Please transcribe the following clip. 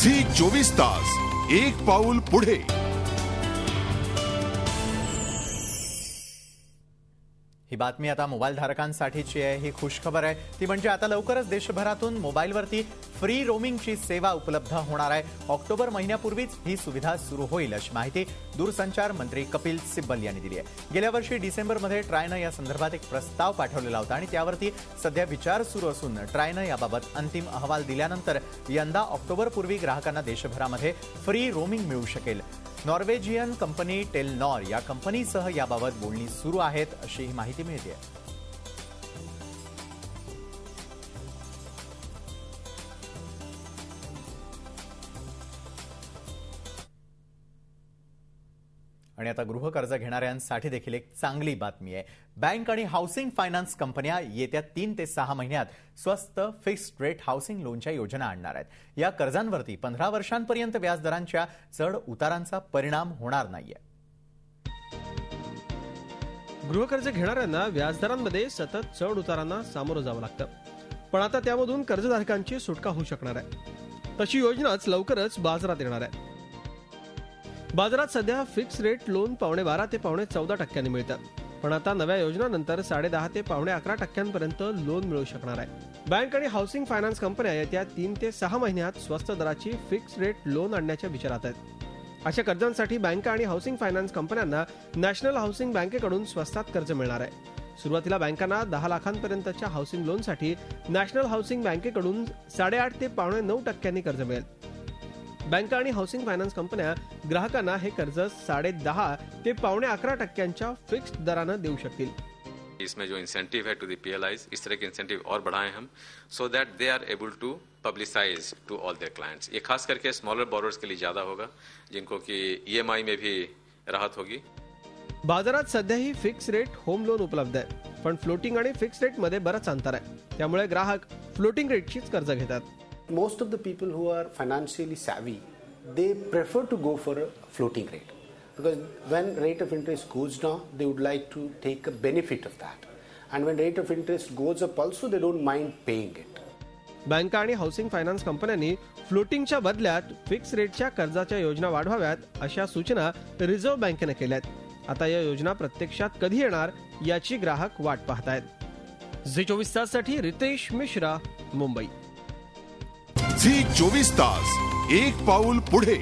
Zee 24 तास एक पाऊल पुढे। ही बातमी आता मोबाईल धारकांसाठीची आहे। ही खुशखबर आहे ती म्हणजे आता लवकरच देशभरातून मोबाईलवरती फ्री रोमिंगची सेवा उपलब्ध होणार आहे। ऑक्टोबर महिन्यापूर्वीच ही सुविधा सुरू होईल अशी माहिती दूरसंचार मंत्री कपिल सिब्बल यांनी दिली आहे। गेल्या वर्षी डिसेंबरमध्ये ट्रायनं या संदर्भात एक प्रस्ताव पाठवलेला होता आणि त्यावरती सध्या विचार सुरू असून ट्रायनं याबाबत अंतिम अहवाल दिल्यानंतर यंदा ऑक्टोबरपूर्वी ग्राहकांना देशभरामध्ये फ्री रोमिंग मिळू शकेल। नॉर्वेजियन कंपनी टेलनॉर या कंपनीसह याबाबत बोलणी सुरू आहेत अशी ही माहिती मिळते। आणि आता गृह कर्ज घेणाऱ्यांसाठी देखील एक चांगली बातमी आहे। बँक आणि हाऊसिंग फायनान्स कंपन्या येत्या 3 ते 6 महिन्यात स्वस्त फिक्स्ड रेट हाऊसिंग लोनच्या योजना आणणार आहेत। या कर्जांवरती 15 वर्षांपर्यंत व्याजदरांच्या चढ उतारांचा परिणाम होणार नाहीये। गृहकर्ज घेणाऱ्यांना व्याजदरांमध्ये सतत चढ उतारांना सामोरं जावं लागतं, पण आता त्यामधून कर्जधारकांची सुटका होऊ शकणार आहे। तशी योजनाच लवकरच बाजारात येणार आहे। बाजारात सध्या फिक्स रेट लोन 12.5 ते 14.5% मिळतात, पण आता नव्या योजनानंतर 10.5 ते 11.5% लोन मिळू शकणार आहे। बँक आणि हाऊसिंग फायनान्स कंपन्या येत्या 3 ते 6 महिन्यात स्वस्त दराची फिक्स रेट लोन आणण्याच्या विचारात आहेत। अशा कर्जांसाठी बँक आणि हाऊसिंग फायनान्स कंपन्यांना नॅशनल हाऊसिंग बँकेकडून स्वस्तात कर्ज मिळणार आहे। सुरुवातीला बँकांना 10 लाखांपर्यंतच्या हाऊसिंग लोनसाठी नॅशनल हाऊसिंग बँकेकडून 8.5 ते 9.5% कर्ज मिळेल। बँका आणि हाऊसिंग फायनान्स कंपन्या ग्राहकांना हे कर्ज 10.5 ते 11.5% फिक्स्ड दरानं देऊ शकतील। इसमें जो इंसेंटिव है टू द पीएलआईज, इस तरह के इंसेंटिव और बढ़ाएं हम, so that they are able to publicise to all their clients. ये खास करके स्मॉलर बोरोअर्स के लिए ज्यादा होगा, जिनको कि ईएमआई में भी राहत होगी। बाजारात सध्याही फिक्स रेट होम लोन उपलब्ध आहे, पण फ्लोटिंग आणि फिक्स रेट मध्ये बराच अंतर आहे। त्यामुळे ग्राहक फ्लोटिंग रेटचीच कर्ज घेतात। Most of the people who are financially savvy, they prefer to go for a floating rate, because when rate of interest goes down, they would like to take a benefit of that, and when rate of interest goes up also, they don't mind paying it. बँका आणि housing finance कंपन्यांनी फ्लोटिंगच्या बदल्यात fix रेटच्या कर्जाच्या योजना वाढवाव्यात अशा सूचना रिझर्व्ह बँकेने केल्यात। आता या योजना प्रत्यक्षात कधी येणार याची ग्राहक वाट पाहतायत। झी 24 ताससाठी रितेश मिश्रा, मुंबई। झी 24 तास एक पाऊल पुढे।